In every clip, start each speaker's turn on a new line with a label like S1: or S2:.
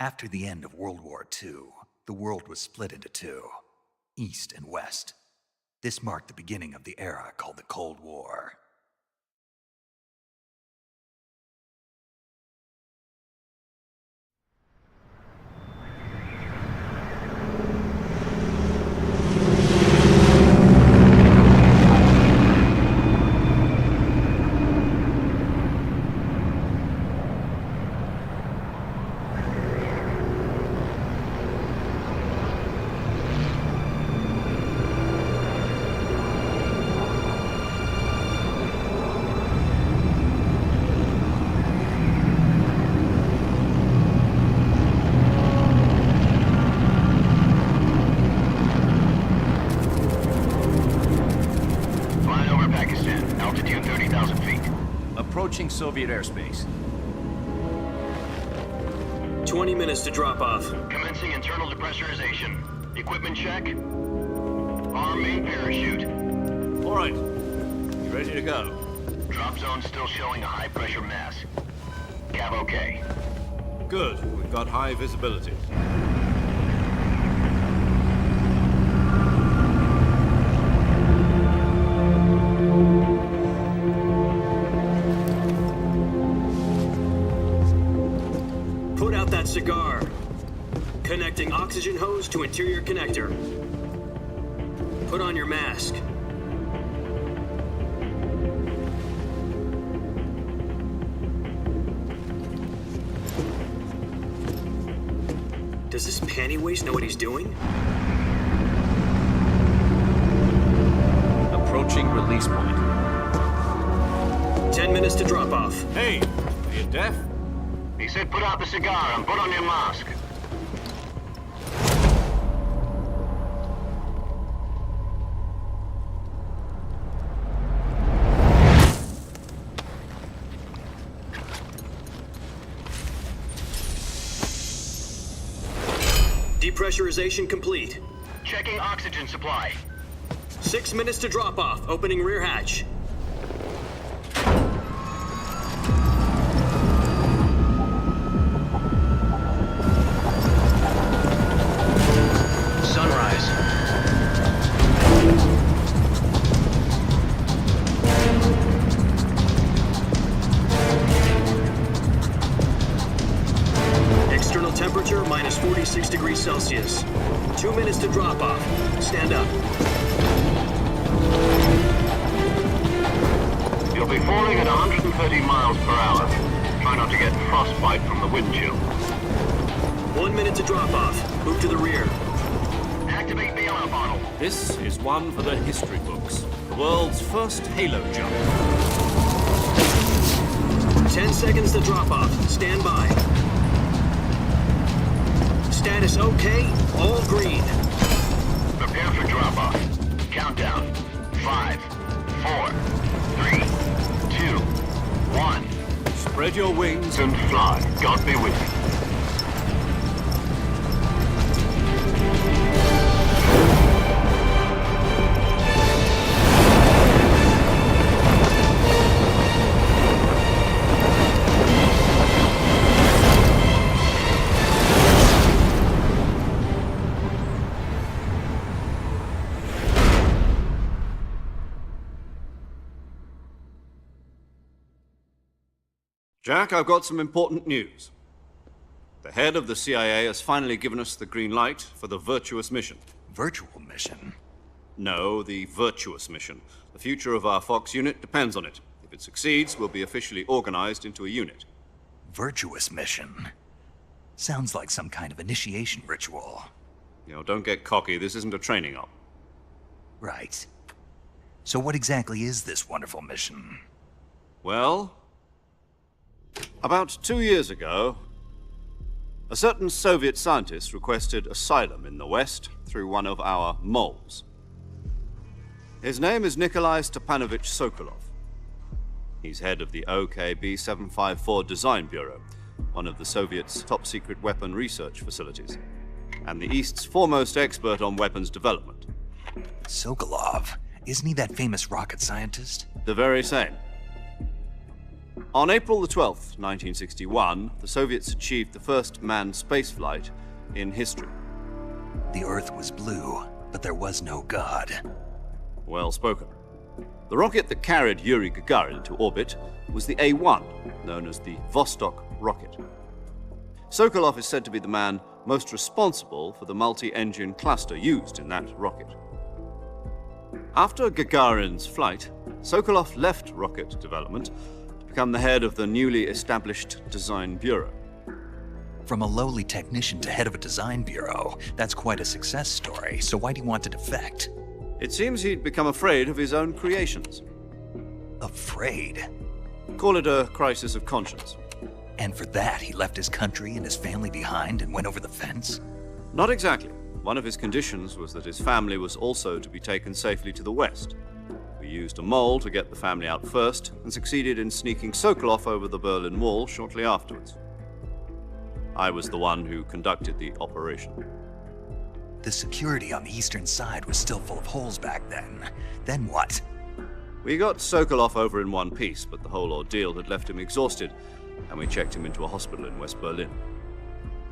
S1: After the end of World War II, the world was split into two, East and West. This marked the beginning of the era called the Cold War.
S2: Approaching Soviet airspace.
S3: 20 minutes to drop off.
S4: Commencing internal depressurization. Equipment check. Arm main parachute.
S2: All right. You ready to go?
S4: Drop zone still showing a high pressure mass. Cav okay.
S2: Good. We've got high visibility.
S3: Put out that cigar. Connecting oxygen hose to interior connector. Put on your mask. Does this panty waste know what he's doing?
S2: Approaching release point.
S3: 10 minutes to drop off.
S2: Hey, are you deaf?
S4: He said put out the cigar and put on your mask.
S3: Depressurization complete.
S4: Checking oxygen supply.
S3: 6 minutes to drop off. Opening rear hatch.
S4: Sunrise.
S3: External temperature minus 46 degrees Celsius. 2 minutes to drop off. Stand up.
S4: You'll be falling at 130 miles per hour. Try not to get frostbite from the wind chill.
S3: 1 minute to drop off. Move to the rear.
S4: Activate bailout bottle.
S2: This is one for the history books. The world's first halo jump.
S3: 10 seconds to drop off. Stand by. Status okay. All green.
S4: Prepare for drop-off. Countdown. 5, 4, 3, 2, 1.
S2: Spread your wings
S4: And fly. God be with you.
S2: Jack, I've got some important news. The head of the CIA has finally given us the green light for the Virtuous mission.
S1: Virtual mission?
S2: No, the Virtuous mission. The future of our Fox unit depends on it. If it succeeds, we'll be officially organized into a unit.
S1: Virtuous mission? Sounds like some kind of initiation ritual.
S2: You know, don't get cocky. This isn't a training op.
S1: Right. So what exactly is this wonderful mission?
S2: Well, about 2 years ago, a certain Soviet scientist requested asylum in the West through one of our moles. His name is Nikolai Stepanovich Sokolov. He's head of the OKB-754 Design Bureau, one of the Soviets' top-secret weapon research facilities, and the East's foremost expert on weapons development.
S1: Sokolov? Isn't he that famous rocket scientist?
S2: The very same. On April the 12th, 1961, the Soviets achieved the first manned spaceflight in history.
S1: The Earth was blue, but there was no God.
S2: Well spoken. The rocket that carried Yuri Gagarin to orbit was the A-1, known as the Vostok rocket. Sokolov is said to be the man most responsible for the multi-engine cluster used in that rocket. After Gagarin's flight, Sokolov left rocket development to become the head of the newly established Design Bureau.
S1: From a lowly technician to head of a design bureau, that's quite a success story, so why do you want to defect?
S2: It seems he'd become afraid of his own creations.
S1: Afraid?
S2: Call it a crisis of conscience.
S1: And for that, he left his country and his family behind and went over the fence?
S2: Not exactly. One of his conditions was that his family was also to be taken safely to the West. We used a mole to get the family out first and succeeded in sneaking Sokolov over the Berlin Wall shortly afterwards. I was the one who conducted the operation.
S1: The security on the eastern side was still full of holes back then. Then what?
S2: We got Sokolov over in one piece, but the whole ordeal had left him exhausted, and we checked him into a hospital in West Berlin.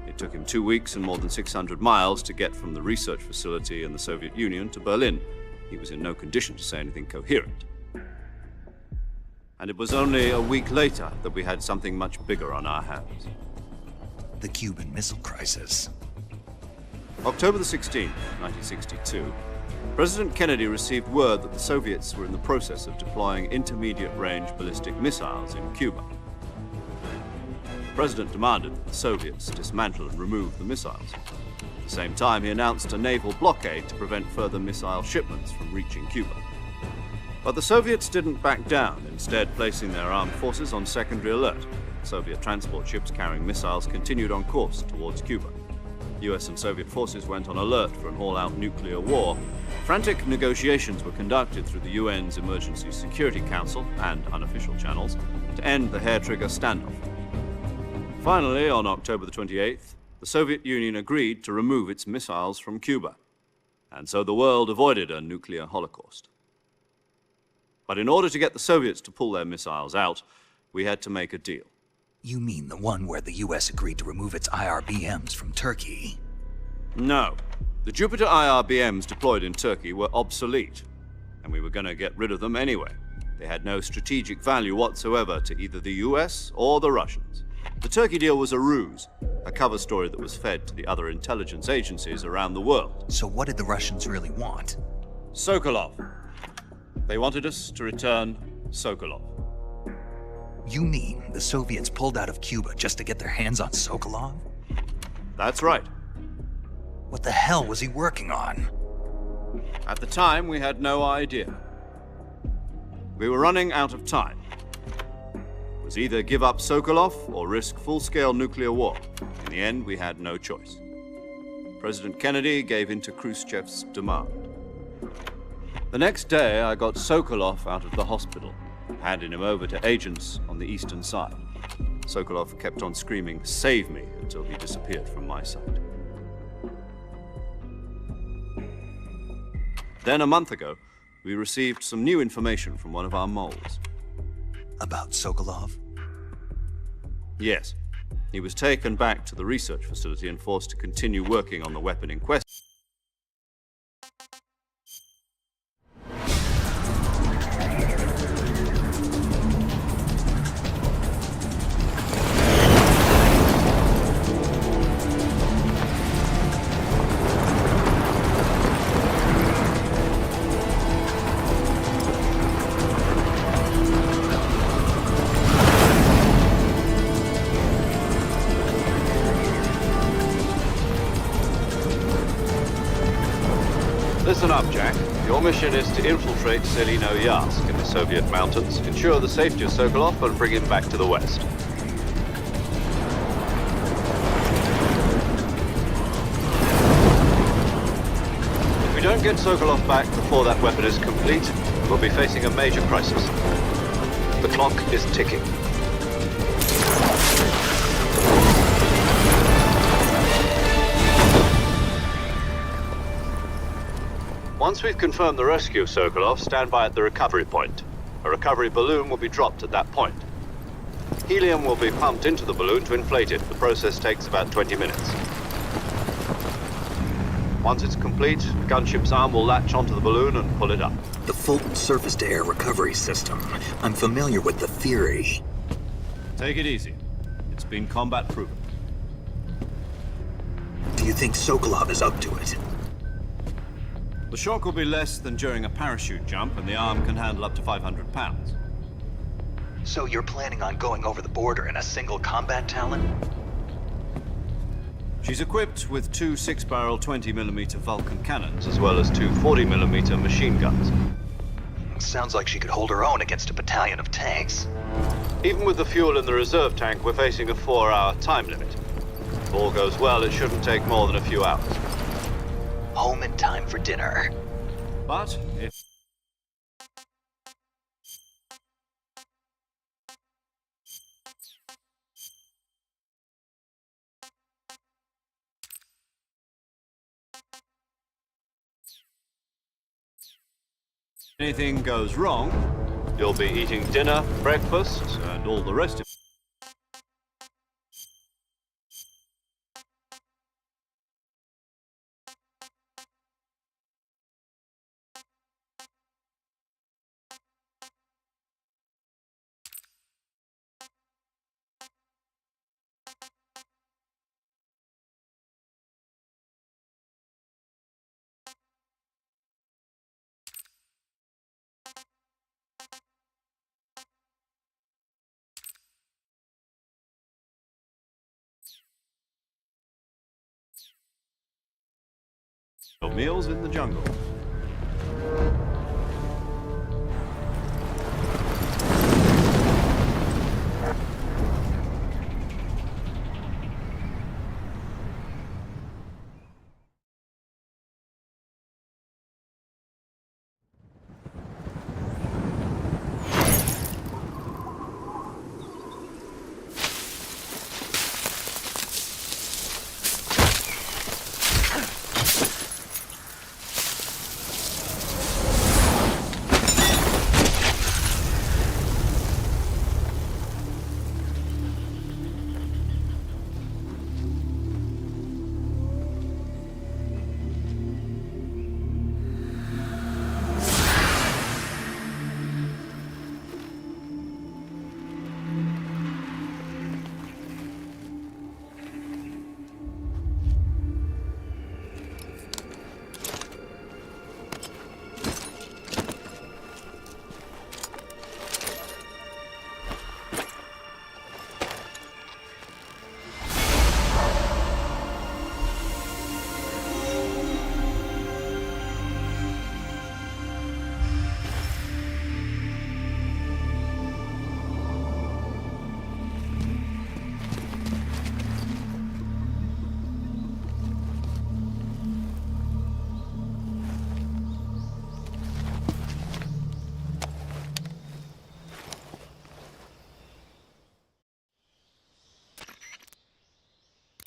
S2: It took him 2 weeks and more than 600 miles to get from the research facility in the Soviet Union to Berlin. He was in no condition to say anything coherent. And it was only a week later that we had something much bigger on our hands.
S1: The Cuban Missile Crisis.
S2: October the 16th, 1962, President Kennedy received word that the Soviets were in the process of deploying intermediate-range ballistic missiles in Cuba. The President demanded that the Soviets dismantle and remove the missiles. At the same time, he announced a naval blockade to prevent further missile shipments from reaching Cuba. But the Soviets didn't back down, instead placing their armed forces on secondary alert. Soviet transport ships carrying missiles continued on course towards Cuba. US and Soviet forces went on alert for an all-out nuclear war. Frantic negotiations were conducted through the UN's Emergency Security Council and unofficial channels to end the hair-trigger standoff. Finally, on October the 28th, the Soviet Union agreed to remove its missiles from Cuba, and so the world avoided a nuclear holocaust. But in order to get the Soviets to pull their missiles out, we had to make a deal.
S1: You mean the one where the US agreed to remove its IRBMs from Turkey?
S2: No. The Jupiter IRBMs deployed in Turkey were obsolete, and we were going to get rid of them anyway. They had no strategic value whatsoever to either the US or the Russians. The Turkey deal was a ruse, a cover story that was fed to the other intelligence agencies around the world.
S1: So what did the Russians really want?
S2: Sokolov. They wanted us to return Sokolov.
S1: You mean the Soviets pulled out of Cuba just to get their hands on Sokolov?
S2: That's right.
S1: What the hell was he working on?
S2: At the time, we had no idea. We were running out of time. It was either give up Sokolov or risk full-scale nuclear war. In the end, we had no choice. President Kennedy gave in to Khrushchev's demand. The next day, I got Sokolov out of the hospital, handing him over to agents on the eastern side. Sokolov kept on screaming, "Save me," until he disappeared from my sight. Then a month ago, we received some new information from one of our moles.
S1: About Sokolov?
S2: Yes. He was taken back to the research facility and forced to continue working on the weapon in question. Listen up, Jack. Your mission is to infiltrate Selino-Yarsk in the Soviet mountains, ensure the safety of Sokolov, and bring him back to the West. If we don't get Sokolov back before that weapon is complete, we'll be facing a major crisis. The clock is ticking. Once we've confirmed the rescue of Sokolov, stand by at the recovery point. A recovery balloon will be dropped at that point. Helium will be pumped into the balloon to inflate it. The process takes about 20 minutes. Once it's complete, the gunship's arm will latch onto the balloon and pull it up.
S3: The Fulton surface-to-air recovery system. I'm familiar with the theory.
S2: Take it easy. It's been combat proven.
S3: Do you think Sokolov is up to it?
S2: The shock will be less than during a parachute jump, and the arm can handle up to 500 pounds.
S1: So you're planning on going over the border in a single combat Talon?
S2: She's equipped with two 6-barrel 20mm Vulcan cannons, as well as two 40mm machine guns.
S1: Sounds like she could hold her own against a battalion of tanks.
S2: Even with the fuel in the reserve tank, we're facing a 4-hour time limit. If all goes well, it shouldn't take more than a few hours.
S1: Home in time for dinner.
S2: But if... anything goes wrong, you'll be eating dinner, breakfast, and all the rest of it. Meals in the jungle.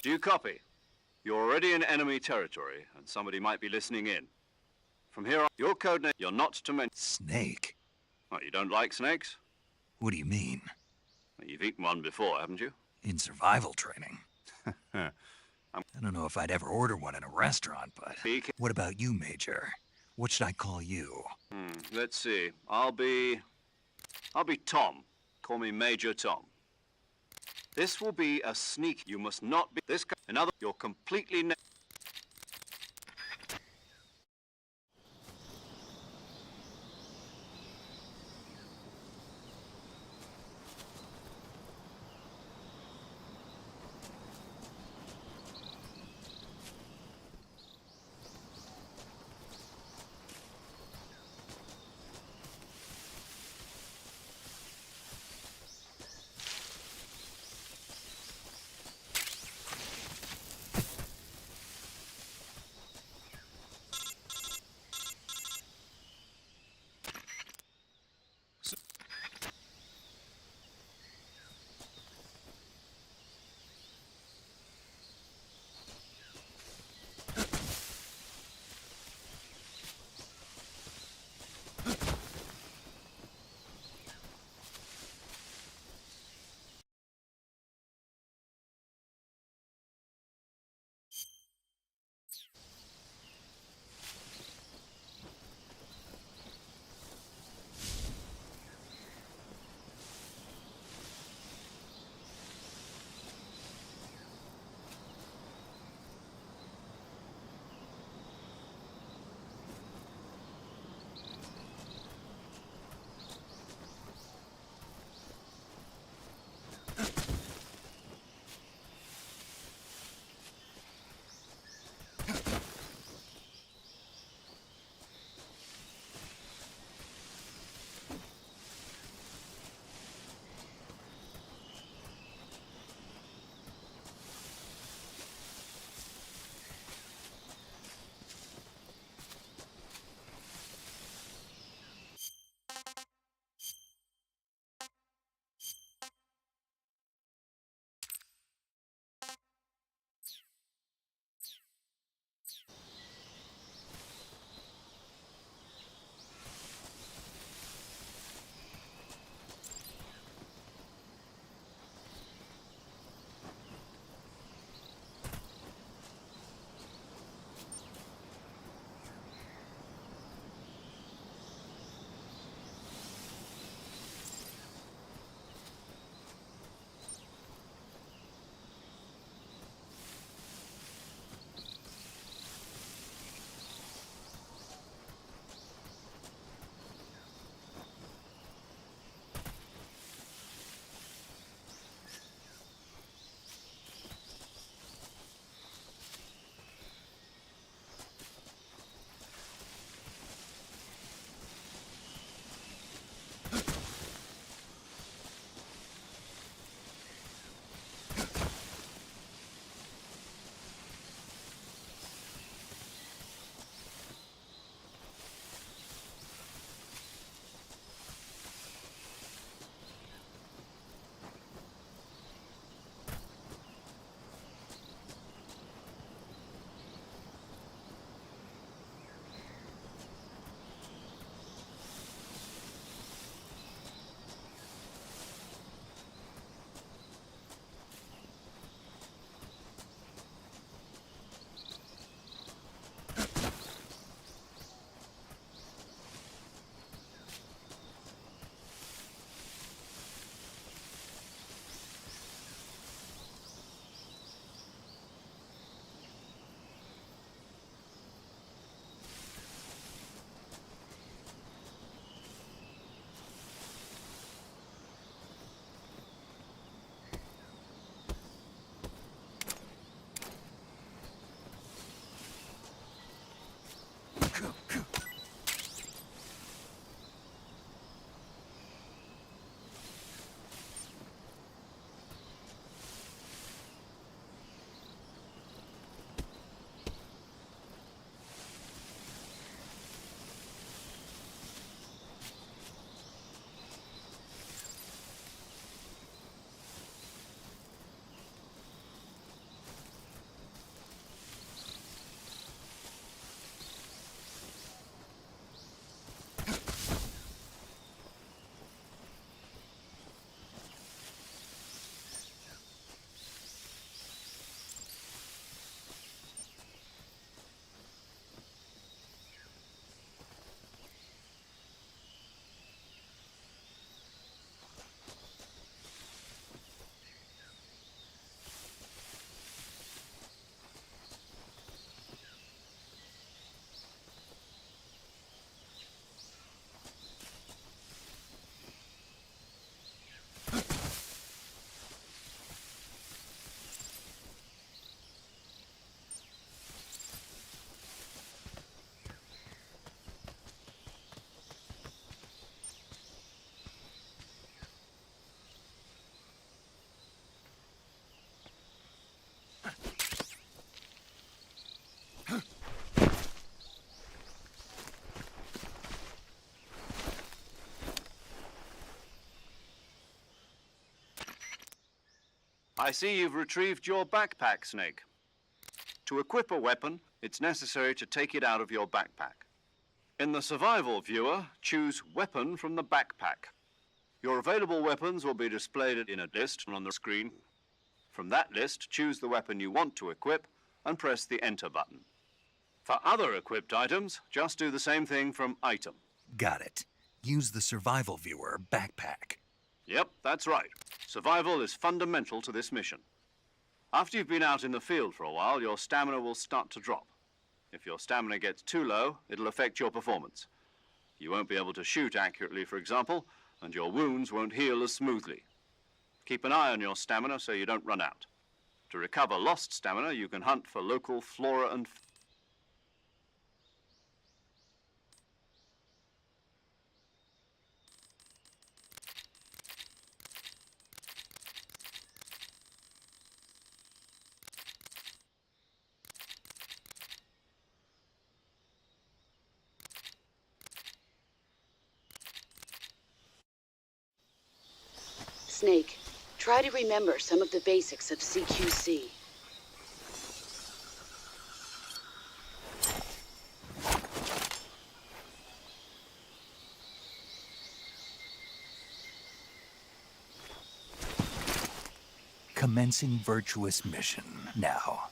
S2: Do you copy? You're already in enemy territory, and somebody might be listening in. From here on, your codename, you're not to mention...
S1: Snake?
S2: What, you don't like snakes?
S1: What do you mean?
S2: Well, you've eaten one before, haven't you?
S1: In survival training. I don't know if I'd ever order one in a restaurant, but... What about you, Major? What should I call you?
S2: Let's see. I'll be Tom. Call me Major Tom. This will be a sneak. You must not be... This... Another... You're completely... I see you've retrieved your backpack, Snake. To equip a weapon, it's necessary to take it out of your backpack. In the survival viewer, choose Weapon from the backpack. Your available weapons will be displayed in a list on the screen. From that list, choose the weapon you want to equip and press the Enter button. For other equipped items, just do the same thing from Item.
S1: Got it. Use the survival viewer backpack.
S2: Yep, that's right. Survival is fundamental to this mission. After you've been out in the field for a while, your stamina will start to drop. If your stamina gets too low, it'll affect your performance. You won't be able to shoot accurately, for example, and your wounds won't heal as smoothly. Keep an eye on your stamina so you don't run out. To recover lost stamina, you can hunt for local flora and
S5: Snake, try to remember some of the basics of CQC.
S1: Commencing virtuous mission now.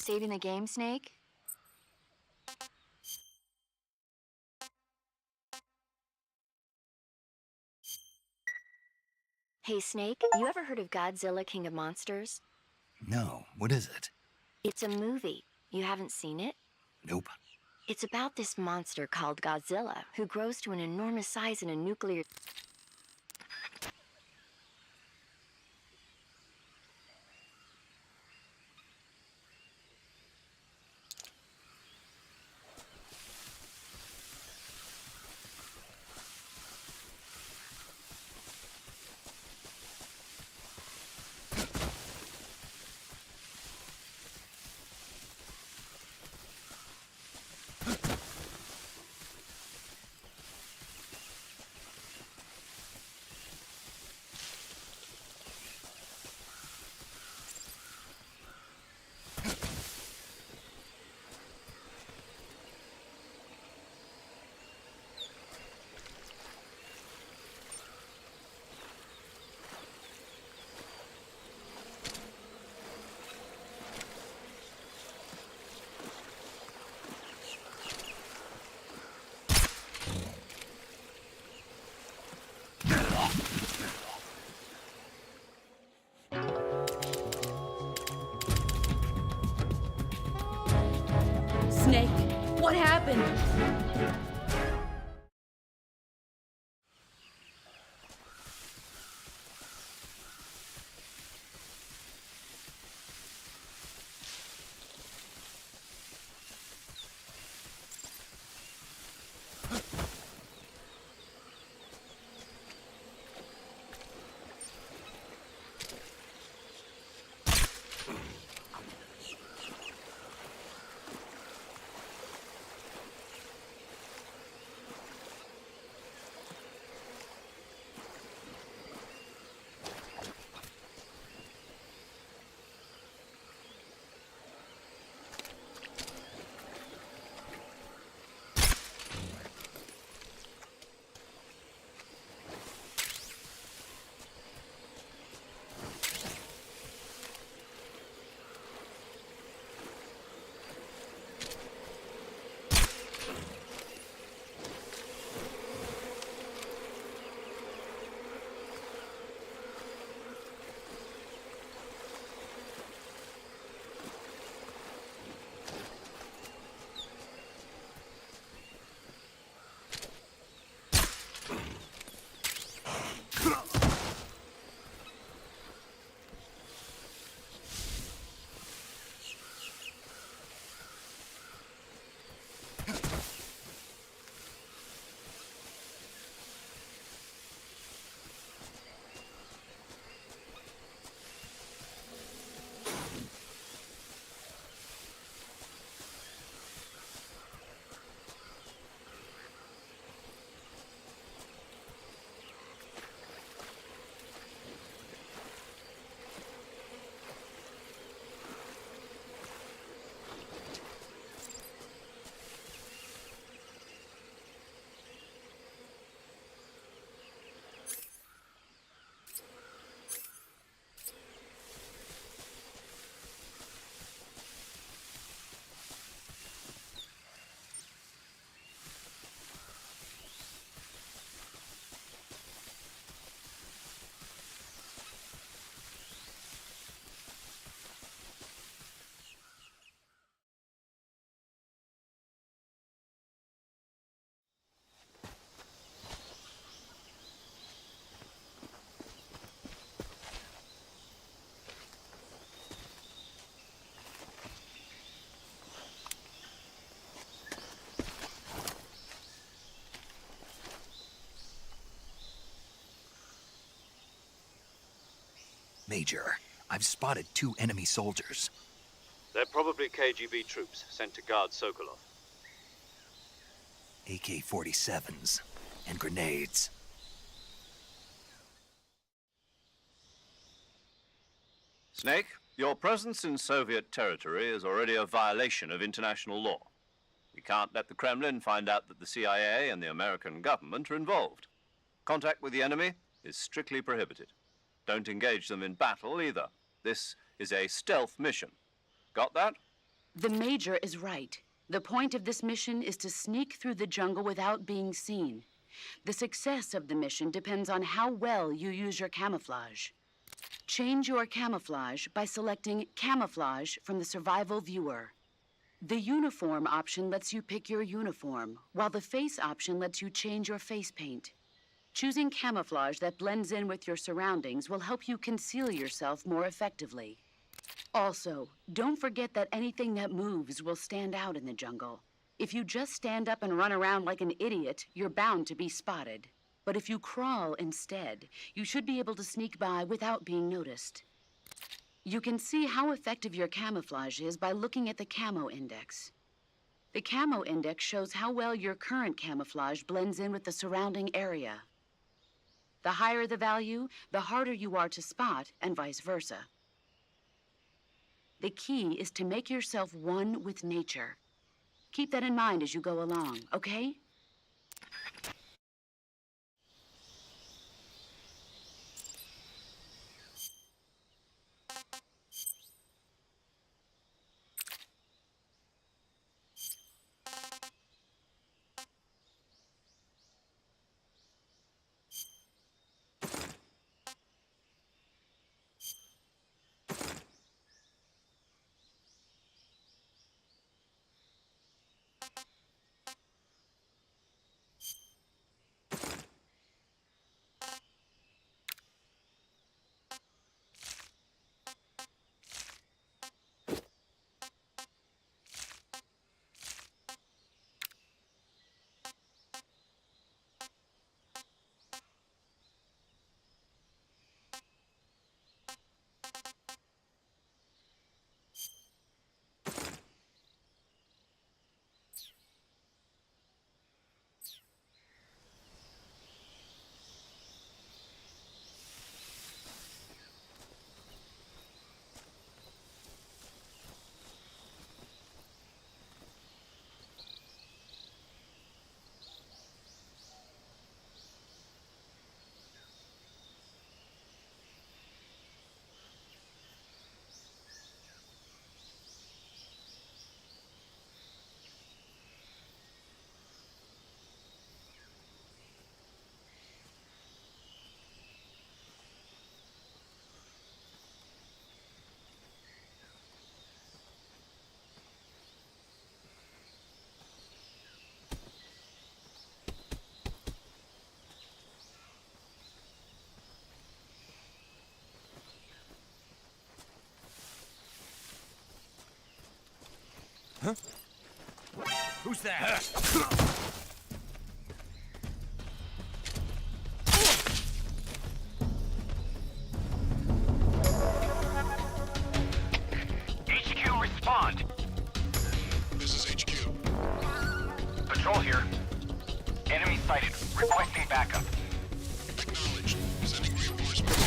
S6: Saving the game, Snake? Hey, Snake, you ever heard of Godzilla King of Monsters?
S1: No, what is it?
S6: It's a movie. You haven't seen it?
S1: Nope.
S6: It's about this monster called Godzilla, who grows to an enormous size in a nuclear...
S7: Snake, what happened?
S1: Major, I've spotted 2 enemy soldiers.
S2: They're probably KGB troops sent to guard Sokolov.
S1: AK-47s and grenades.
S2: Snake, your presence in Soviet territory is already a violation of international law. We can't let the Kremlin find out that the CIA and the American government are involved. Contact with the enemy is strictly prohibited. Don't engage them in battle either. This is a stealth mission. Got that?
S5: The Major is right. The point of this mission is to sneak through the jungle without being seen. The success of the mission depends on how well you use your camouflage. Change your camouflage by selecting Camouflage from the Survival Viewer. The Uniform option lets you pick your uniform, while the Face option lets you change your face paint. Choosing camouflage that blends in with your surroundings will help you conceal yourself more effectively. Also, don't forget that anything that moves will stand out in the jungle. If you just stand up and run around like an idiot, you're bound to be spotted. But if you crawl instead, you should be able to sneak by without being noticed. You can see how effective your camouflage is by looking at the Camo Index. The Camo Index shows how well your current camouflage blends in with the surrounding area. The higher the value, the harder you are to spot, and vice versa. The key is to make yourself one with nature. Keep that in mind as you go along, okay?
S1: Who's that?
S4: HQ, respond.
S8: This is HQ.
S4: Patrol here. Enemy sighted. Requesting backup.
S8: Acknowledged. Sending reinforcements.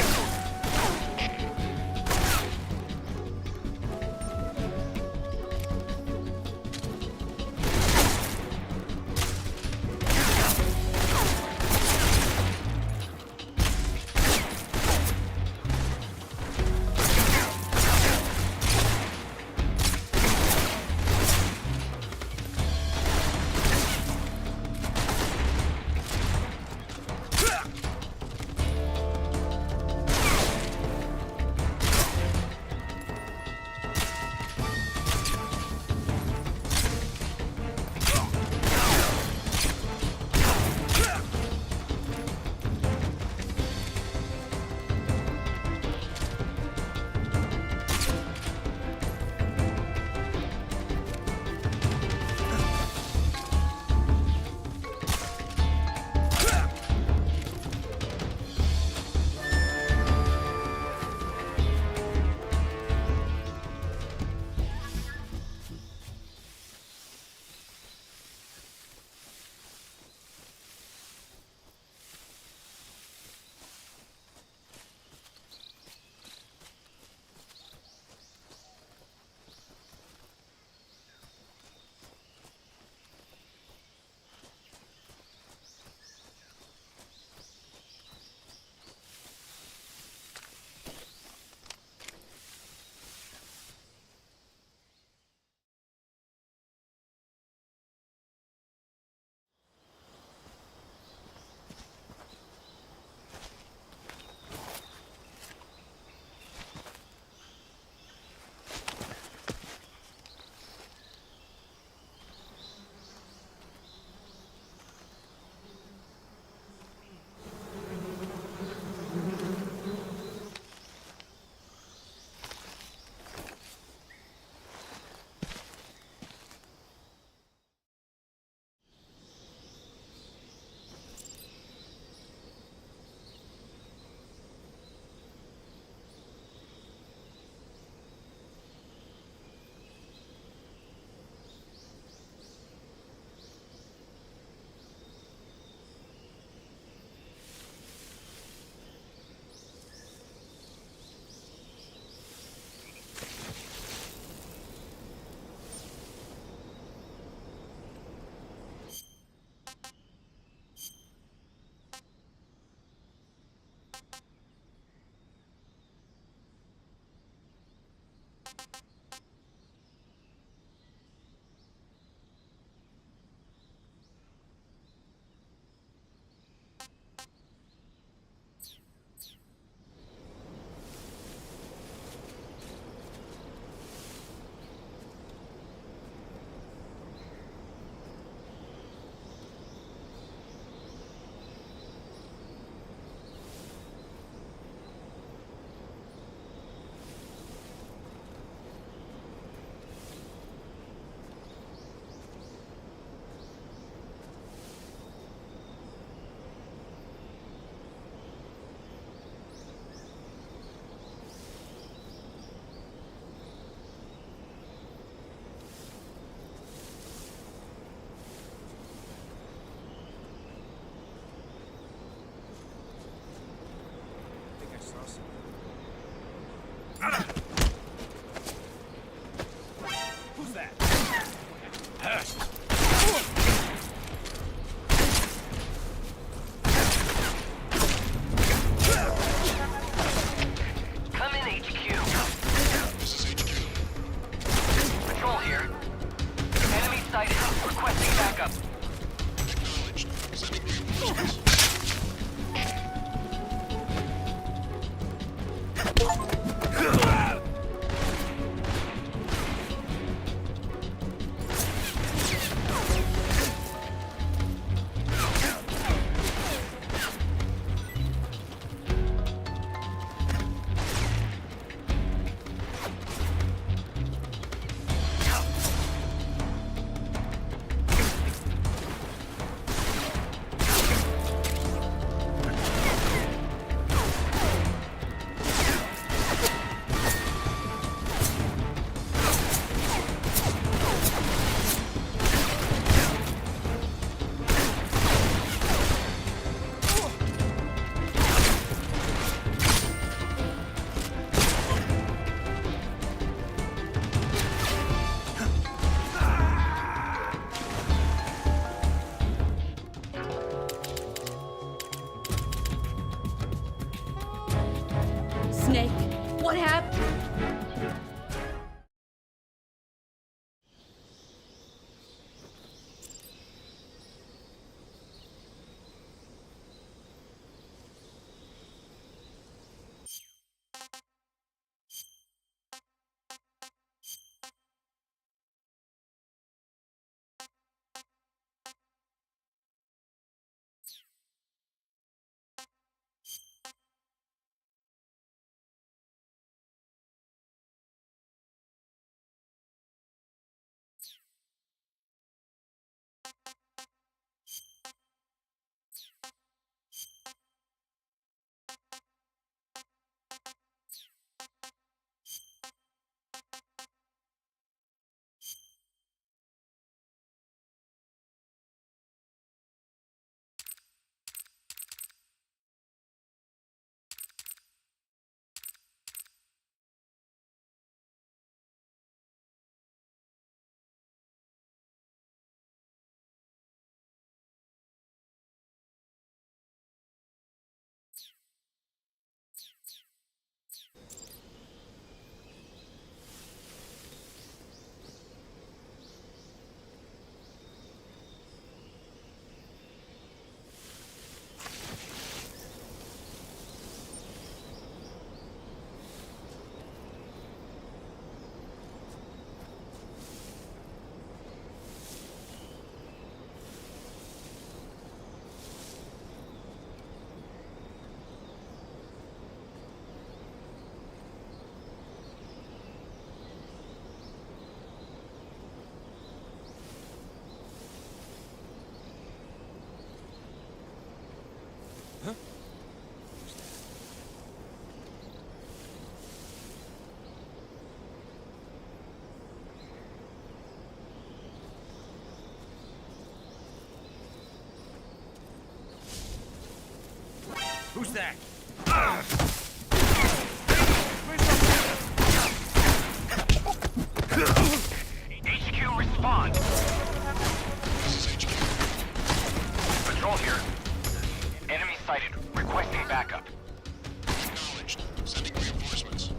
S8: Sending reinforcements.
S7: Snake, what happened?
S3: Who's that?
S4: HQ, respond.
S8: This is HQ.
S4: Patrol here. Enemy sighted. Requesting backup.
S8: Acknowledged. Sending reinforcements.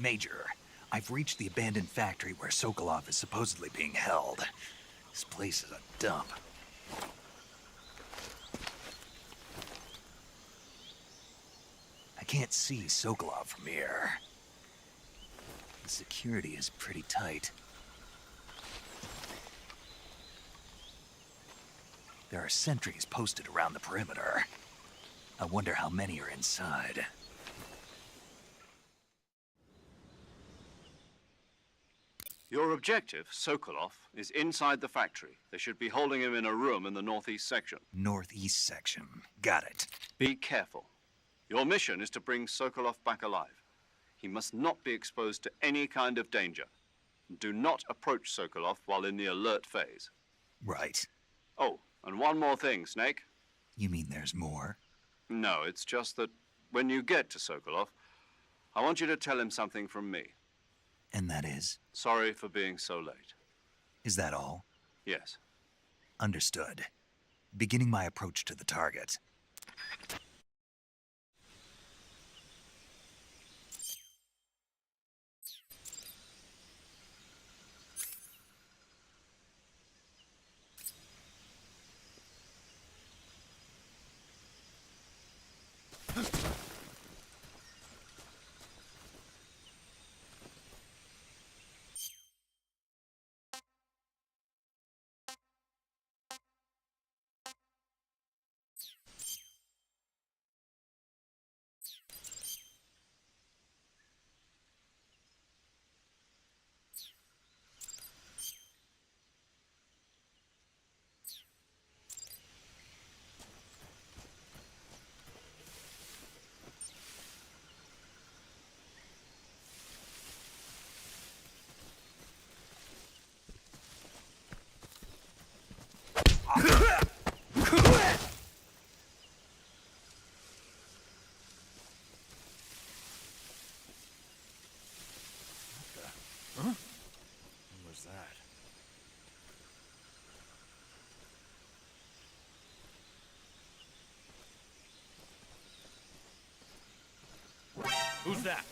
S1: Major, I've reached the abandoned factory where Sokolov is supposedly being held. This place is a dump. I can't see Sokolov from here. The security is pretty tight. There are sentries posted around the perimeter. I wonder how many are inside.
S2: Your objective, Sokolov, is inside the factory. They should be holding him in a room in the northeast section.
S1: Northeast section. Got it.
S2: Be careful. Your mission is to bring Sokolov back alive. He must not be exposed to any kind of danger. Do not approach Sokolov while in the alert phase.
S1: Right.
S2: Oh, and one more thing, Snake.
S1: You mean there's more?
S2: No, it's just that when you get to Sokolov, I want you to tell him something from me.
S1: And that is?
S2: Sorry for being so late.
S1: Is that all?
S2: Yes.
S1: Understood. Beginning my approach to the target.
S9: Who's that?